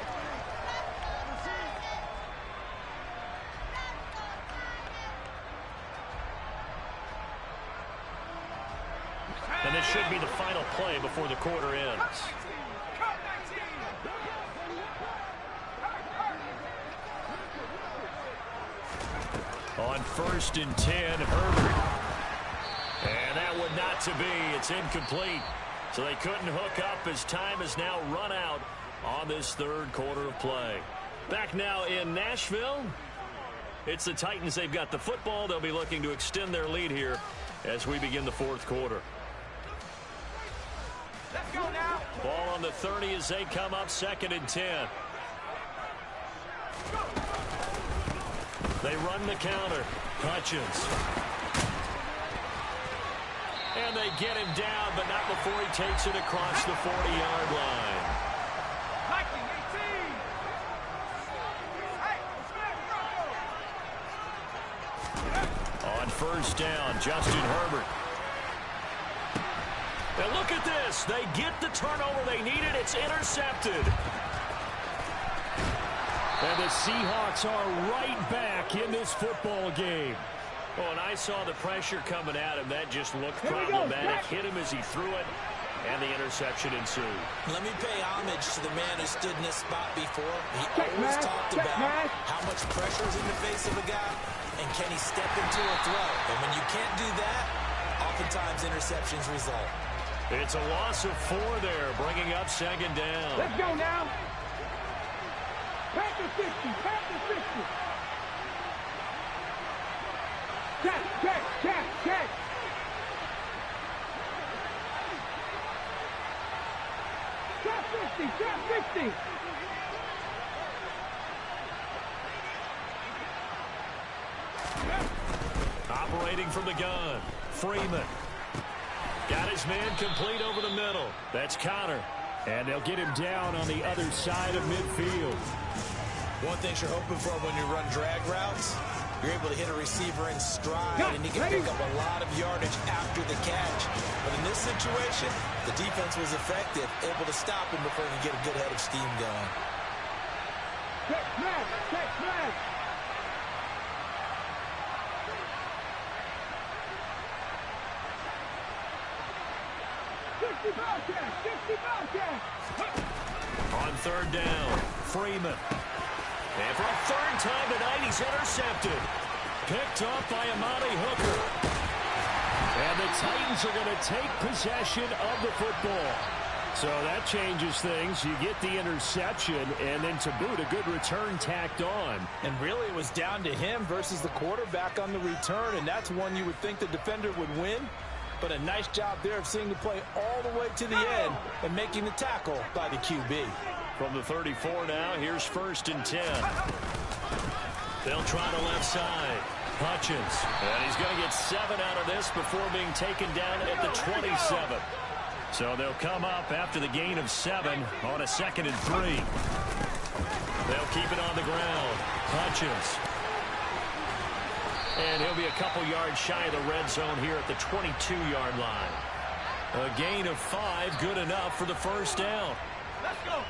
And this should be the final play before the quarter ends. On 1st and 10, Herbert. And that would not to be. It's incomplete. So they couldn't hook up as time has now run out on this third quarter of play. Back now in Nashville. It's the Titans. They've got the football. They'll be looking to extend their lead here as we begin the fourth quarter. Let's go now. Ball on the 30 as they come up 2nd and 10. They run the counter. Hutchins. And they get him down, but not before he takes it across the 40-yard line. Viking 18. Hey, On 1st down, Justin Herbert. And look at this. They get the turnover they needed. It's intercepted. And the Seahawks are right back in this football game. Oh, and I saw the pressure coming at him. That just looked problematic. Hit him as he threw it, and the interception ensued. Let me pay homage to the man who stood in this spot before. He always talked about how much pressure is in the face of a guy, and can he step into a throw. And when you can't do that, oftentimes interceptions result. It's a loss of 4 there, bringing up 2nd down. Let's go now. Pack the 50. Pack the 50. Check. Check 50. Operating from the gun, Freeman. Got his man complete over the middle. That's Connor. And they'll get him down on the other side of midfield. One thing you're hoping for when you run drag routes, you're able to hit a receiver in stride, and he can pick up a lot of yardage after the catch. But in this situation, the defense was effective, able to stop him before he could get a good head of steam going. Check flag. 60 Bobcats. On 3rd down, Freeman. And for a 3rd time tonight, he's intercepted. Picked off by Amani Hooker. And the Titans are going to take possession of the football. So that changes things. You get the interception, and then to boot, a good return tacked on. And really, it was down to him versus the quarterback on the return, and that's one you would think the defender would win. But a nice job there of seeing the play all the way to the end and making the tackle by the QB. From the 34 now, here's 1st and 10. They'll try the left side. Hutchins. And he's going to get 7 out of this before being taken down at the 27. So they'll come up after the gain of 7 on a 2nd and 3. They'll keep it on the ground. Hutchins. And he'll be a couple yards shy of the red zone here at the 22-yard line. A gain of 5, good enough for the 1st down. Let's go.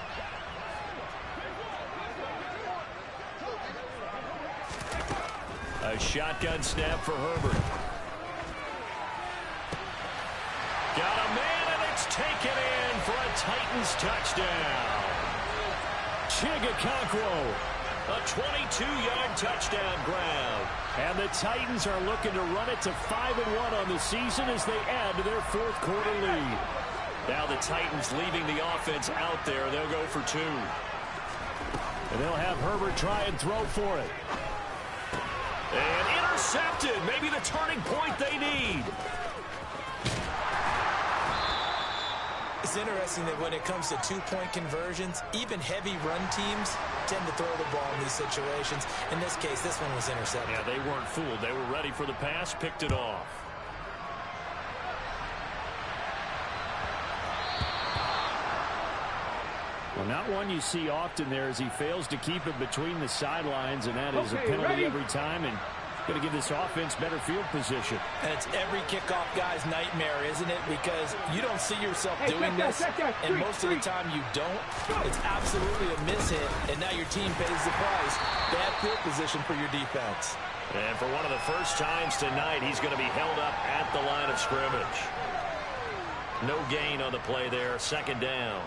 A shotgun snap for Herbert. Got a man, and it's taken in for a Titans touchdown. Chigakonkwo. A 22-yard touchdown grab. And the Titans are looking to run it to 5-1 on the season as they add to their 4th quarter lead. Now the Titans leaving the offense out there. They'll go for 2. And they'll have Herbert try and throw for it. And intercepted. Maybe the turning point they need. It's interesting that when it comes to 2-point conversions, even heavy run teams tend to throw the ball in these situations. In this case, this one was intercepted. Yeah, they weren't fooled. They were ready for the pass, picked it off. Well, not one you see often there as he fails to keep it between the sidelines, and that is a penalty every time, and going to give this offense better field position. And it's every kickoff guy's nightmare, isn't it? Because you don't see yourself doing this, and most of the time you don't. It's absolutely a mishit, and now your team pays the price. Bad field position for your defense. And for one of the first times tonight, he's going to be held up at the line of scrimmage. No gain on the play there, 2nd down.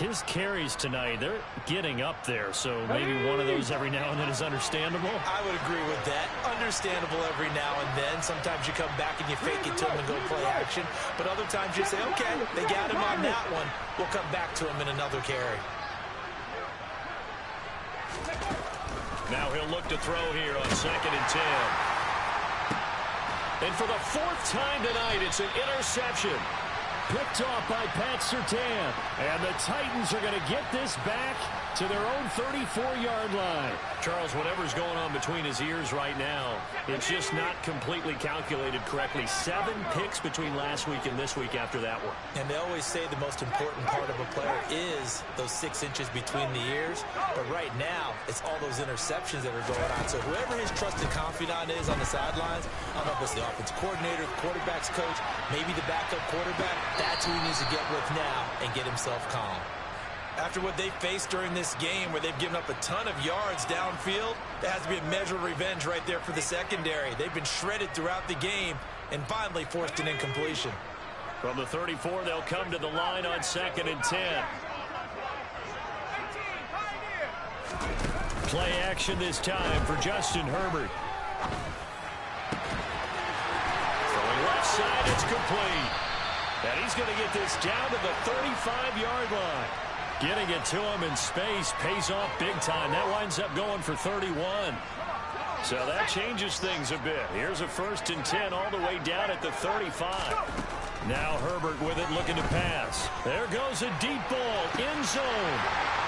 His carries tonight, they're getting up there, so maybe one of those every now and then is understandable. I would agree with that. Understandable every now and then. Sometimes you come back and you fake it to him and go play action. But other times you say, okay, they got him on that one. We'll come back to him in another carry. Now he'll look to throw here on 2nd and 10. And for the 4th time tonight, it's an interception. Picked off by Pat Surtain. And the Titans are going to get this back to their own 34-yard line. Charles, whatever's going on between his ears right now, it's just not completely calculated correctly. 7 picks between last week and this week after that one. And they always say the most important part of a player is those 6 inches between the ears. But right now, it's all those interceptions that are going on. So whoever his trusted confidant is on the sidelines, I don't know if it's the offensive coordinator, the quarterback's coach, maybe the backup quarterback, that's who he needs to get with now and get himself calm. After what they faced during this game where they've given up a ton of yards downfield, there has to be a measure of revenge right there for the secondary. They've been shredded throughout the game and finally forced an incompletion. From the 34, they'll come to the line on 2nd and 10. Play action this time for Justin Herbert. Throwing left side, it's complete. And he's going to get this down to the 35-yard line. Getting it to him in space pays off big time. That winds up going for 31. So that changes things a bit. Here's a 1st and 10 all the way down at the 35. Now Herbert with it looking to pass. There goes a deep ball, end zone.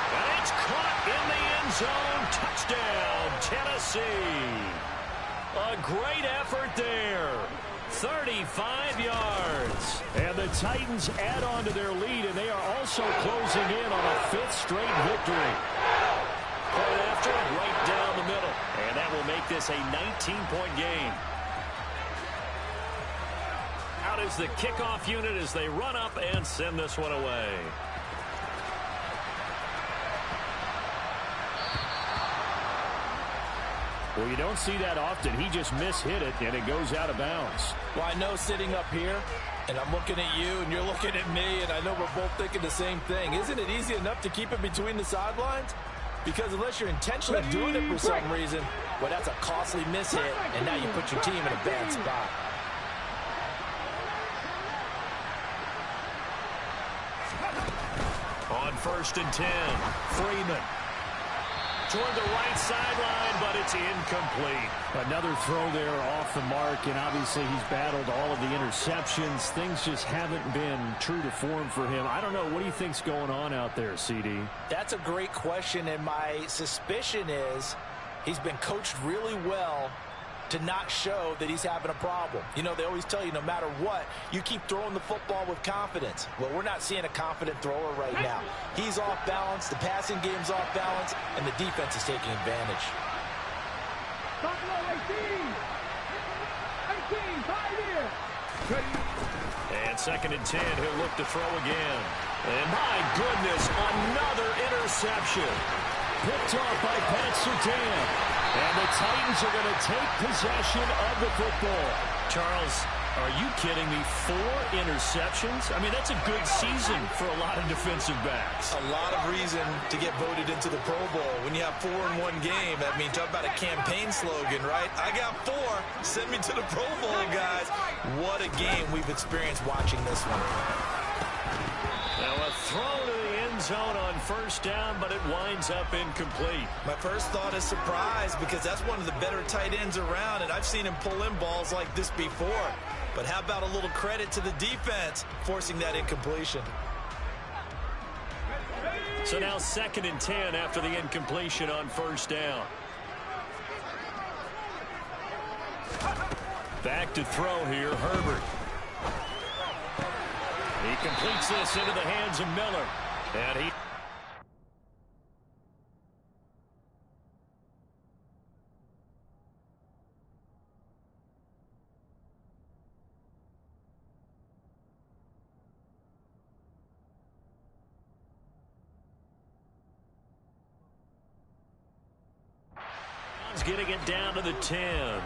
And it's caught in the end zone. Touchdown, Tennessee. A great effort there. 35 yards. And the Titans add on to their lead, and they are also closing in on a 5th straight victory. Point after, right down the middle. And that will make this a 19-point game. Out is the kickoff unit as they run up and send this one away. Well, you don't see that often. He just mishit it, and it goes out of bounds. Well, I know sitting up here, and I'm looking at you, and you're looking at me, and I know we're both thinking the same thing. Isn't it easy enough to keep it between the sidelines? Because unless you're intentionally doing it for some reason, well, that's a costly mishit, and now you put your team in a bad spot. On 1st and 10, Freeman. Toward the right sideline, but it's incomplete. Another throw there off the mark, and obviously he's battled all of the interceptions. Things just haven't been true to form for him. I don't know. What do you think's going on out there, CD? That's a great question, and my suspicion is he's been coached really well to not show that he's having a problem. You know, they always tell you no matter what, you keep throwing the football with confidence. Well, we're not seeing a confident thrower right now. He's off balance, the passing game's off balance, and the defense is taking advantage. Top low, 18. 18, 5 here. And 2nd and 10, he'll look to throw again. And my goodness, another interception. Picked off by Pat Surtain. And the Titans are going to take possession of the football. Charles, are you kidding me? 4 interceptions? I mean, that's a good season for a lot of defensive backs. A lot of reason to get voted into the Pro Bowl. When you have 4 in one game, I mean, talk about a campaign slogan, right? I got 4. Send me to the Pro Bowl, guys. What a game we've experienced watching this one. Now a throw to the end zone on 1st down, but it winds up incomplete. My first thought is surprise because that's one of the better tight ends around, and I've seen him pull in balls like this before. But how about a little credit to the defense forcing that incompletion? So now 2nd and 10 after the incompletion on 1st down. Back to throw here, Herbert. He completes this into the hands of Miller. And he... getting it down to the 10.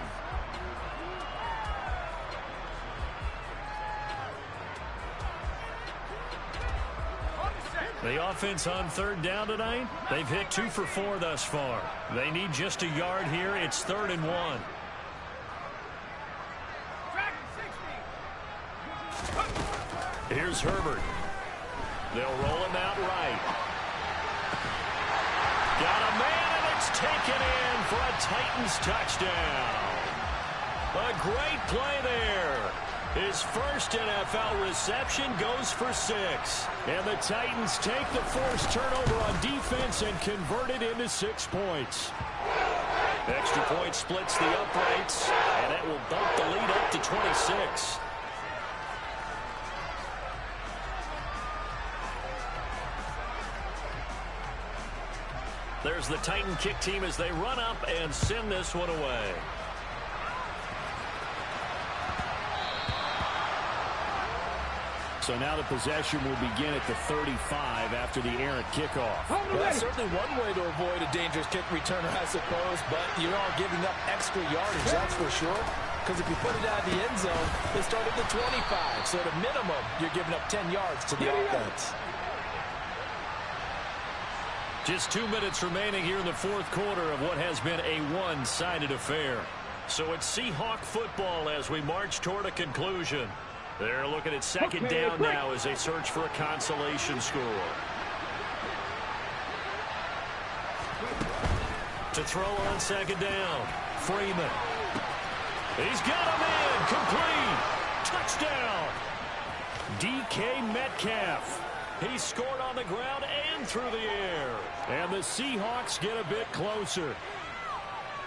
The offense on third down tonight, they've hit 2 for 4 thus far. They need just a yard here. It's 3rd and 1. Here's Herbert. They'll roll him out right. Got a man, and it's taken in for a Titans touchdown. A great play there. His first NFL reception goes for 6. And the Titans take the forced turnover on defense and convert it into 6 points. Extra point splits the uprights, and that will bump the lead up to 26. There's the Titan kick team as they run up and send this one away. So now the possession will begin at the 35 after the errant kickoff. Well, that's certainly one way to avoid a dangerous kick returner, I suppose, but you are giving up extra yardage, that's for sure. Because if you put it out of the end zone, they start at the 25. So at a minimum, you're giving up 10 yards to the offense. Just 2 minutes remaining here in the 4th quarter of what has been a one-sided affair. So it's Seahawk football as we march toward a conclusion. They're looking at second down now as they search for a consolation score. To throw on second down, Freeman. He's got him in, complete, touchdown. DK Metcalf. He scored on the ground and through the air. And the Seahawks get a bit closer.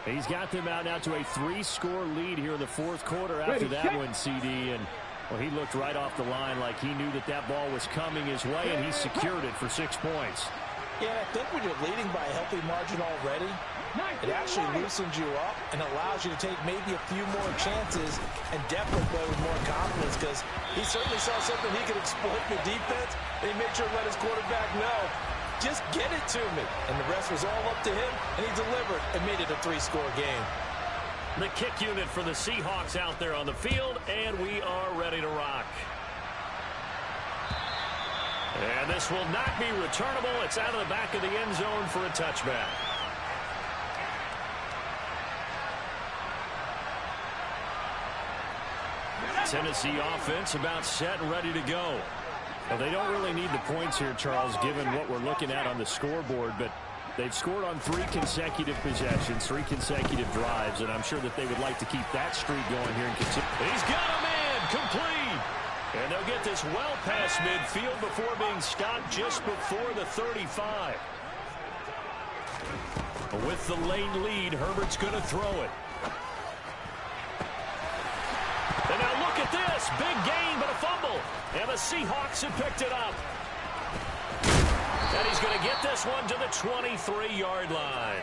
He's got them out now to a 3-score lead here in the 4th quarter after that one, CD. And well, he looked right off the line like he knew that that ball was coming his way, and he secured it for 6 points. Yeah, I think when you're leading by a healthy margin already, it actually loosens you up and allows you to take maybe a few more chances and definitely play with more confidence, because he certainly saw something he could exploit in the defense, and he made sure to let his quarterback know, just get it to me. And the rest was all up to him, and he delivered and made it a 3-score game. The kick unit for the Seahawks out there on the field, and we are ready to rock. And this will not be returnable. It's out of the back of the end zone for a touchback. Tennessee offense about set and ready to go. Well, they don't really need the points here, Charles, given what we're looking at on the scoreboard, but they've scored on 3 consecutive possessions, 3 consecutive drives, and I'm sure that they would like to keep that streak going here and continue. He's got him in, complete. And they'll get this well past midfield before being stopped just before the 35. With the late lead, Herbert's going to throw it. And now look at this. Big gain, but a fumble. And the Seahawks have picked it up. And he's going to get this one to the 23-yard line.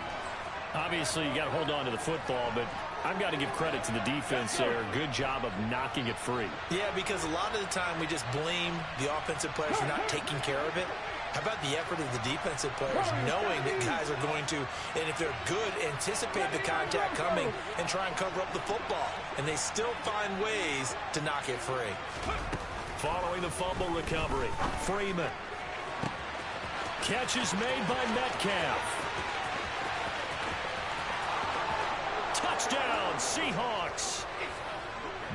Obviously, you got to hold on to the football, but I've got to give credit to the defense there. Good job of knocking it free. Yeah, because a lot of the time we just blame the offensive players for not taking care of it. How about the effort of the defensive players, knowing that guys are going to, and if they're good, anticipate the contact coming and try and cover up the football. And they still find ways to knock it free. Following the fumble recovery, Freeman. Catch is made by Metcalf. Touchdown, Seahawks.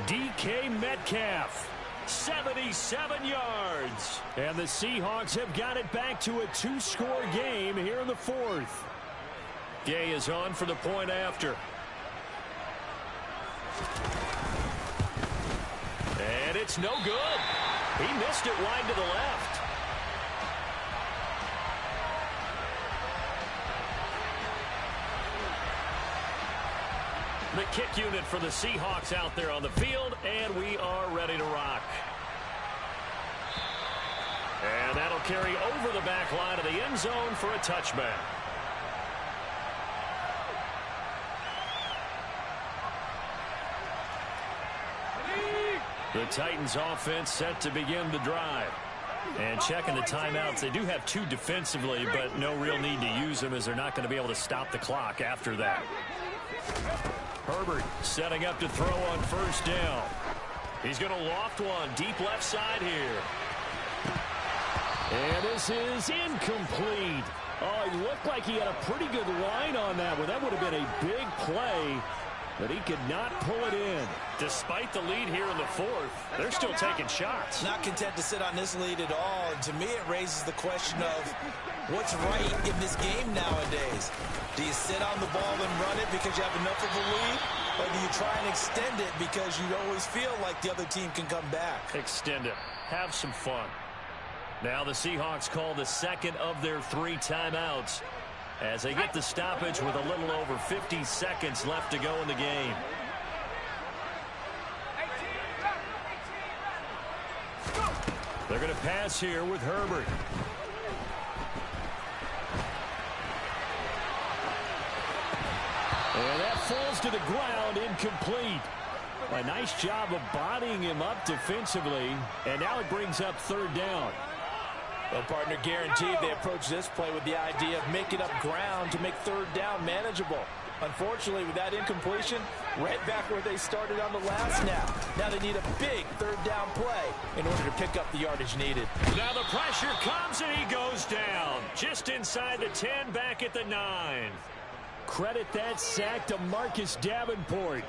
DK Metcalf, 77 yards. And the Seahawks have got it back to a 2-score game here in the 4th. Gay is on for the point after. And it's no good. He missed it wide to the left. The kick unit for the Seahawks out there on the field, and we are ready to rock. And that'll carry over the back line of the end zone for a touchback. The Titans offense set to begin the drive. And checking the timeouts, they do have 2 defensively, but no real need to use them as they're not going to be able to stop the clock after that. Herbert setting up to throw on first down. He's going to loft one deep left side here. And this is incomplete. Oh, it looked like he had a pretty good line on that one. That would have been a big play, but he could not pull it in. Despite the lead here in the fourth, they're still taking shots. Not content to sit on this lead at all. And to me, it raises the question of what's right in this game nowadays. Do you sit on the ball and run it because you have enough of a lead? Or do you try and extend it because you always feel like the other team can come back? Extend it. Have some fun. Now the Seahawks call the second of their 3 timeouts as they get the stoppage with a little over 50 seconds left to go in the game. They're going to pass here with Herbert. And that falls to the ground, incomplete. A nice job of bodying him up defensively, and now it brings up 3rd down. Well, partner, guaranteed they approach this play with the idea of making up ground to make 3rd down manageable. Unfortunately, with that incompletion, right back where they started on the last snap. Now they need a big 3rd down play in order to pick up the yardage needed. Now the pressure comes and he goes down. Just inside the 10, back at the 9. Credit that sack to Marcus Davenport.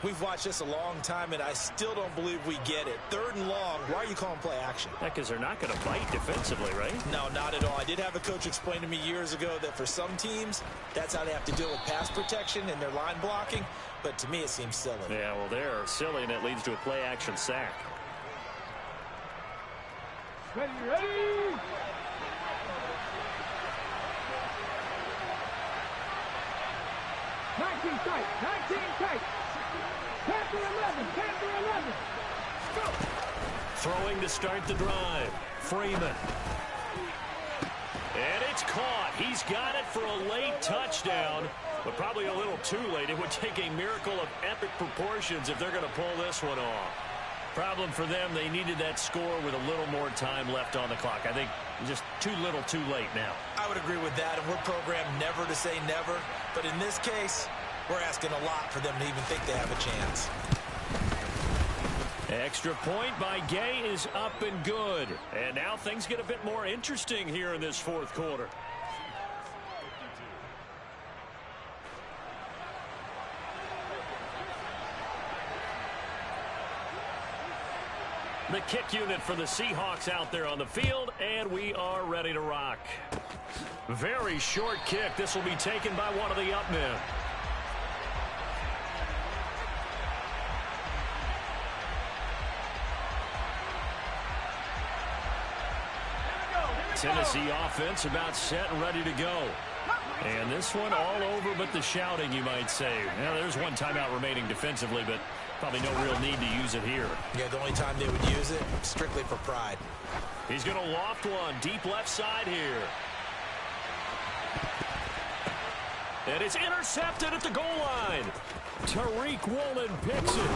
We've watched this a long time, and I still don't believe we get it. 3rd and long, why are you calling play action? Because they're not going to bite defensively, right? No, not at all. I did have a coach explain to me years ago that for some teams, that's how they have to deal with pass protection and their line blocking. But to me, it seems silly. Yeah, well, they're silly, and it leads to a play action sack. Ready, ready! Nineteen tight. Panther 11. Throwing to start the drive. Freeman. And it's caught. He's got it for a late touchdown, but probably a little too late. It would take a miracle of epic proportions if they're going to pull this one off. Problem for them, they needed that score with a little more time left on the clock. I think just too little too late now. I would agree with that, and we're programmed never to say never. But in this case, we're asking a lot for them to even think they have a chance. Extra point by Gay is up and good. And now things get a bit more interesting here in this 4th quarter. The kick unit for the Seahawks out there on the field, and we are ready to rock. Very short kick. This will be taken by one of the up men. Tennessee offense about set and ready to go. And this one all over but the shouting, you might say. Now, there's one timeout remaining defensively, but probably no real need to use it here. Yeah, the only time they would use it, strictly for pride. He's going to loft one deep left side here. And it's intercepted at the goal line. Tariq Woolen picks it.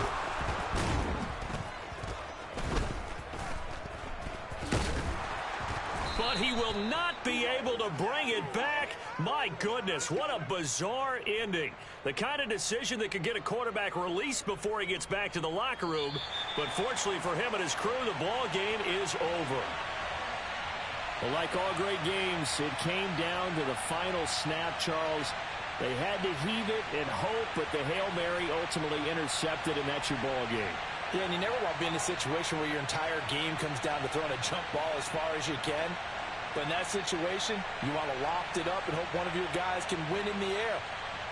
But he will not be able to bring it back. My goodness, what a bizarre ending. The kind of decision that could get a quarterback released before he gets back to the locker room. But fortunately for him and his crew, the ball game is over. Well, like all great games, it came down to the final snap, Charles. They had to heave it and hope, but the Hail Mary ultimately intercepted, and that's your ball game. Yeah, and you never want to be in a situation where your entire game comes down to throwing a jump ball as far as you can. But in that situation, you want to loft it up and hope one of your guys can win in the air.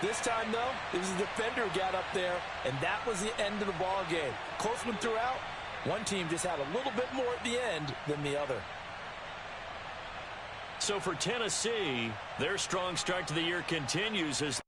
This time, though, it was the defender who got up there, and that was the end of the ball game. Close one throughout. One team just had a little bit more at the end than the other. So for Tennessee, their strong start to the year continues as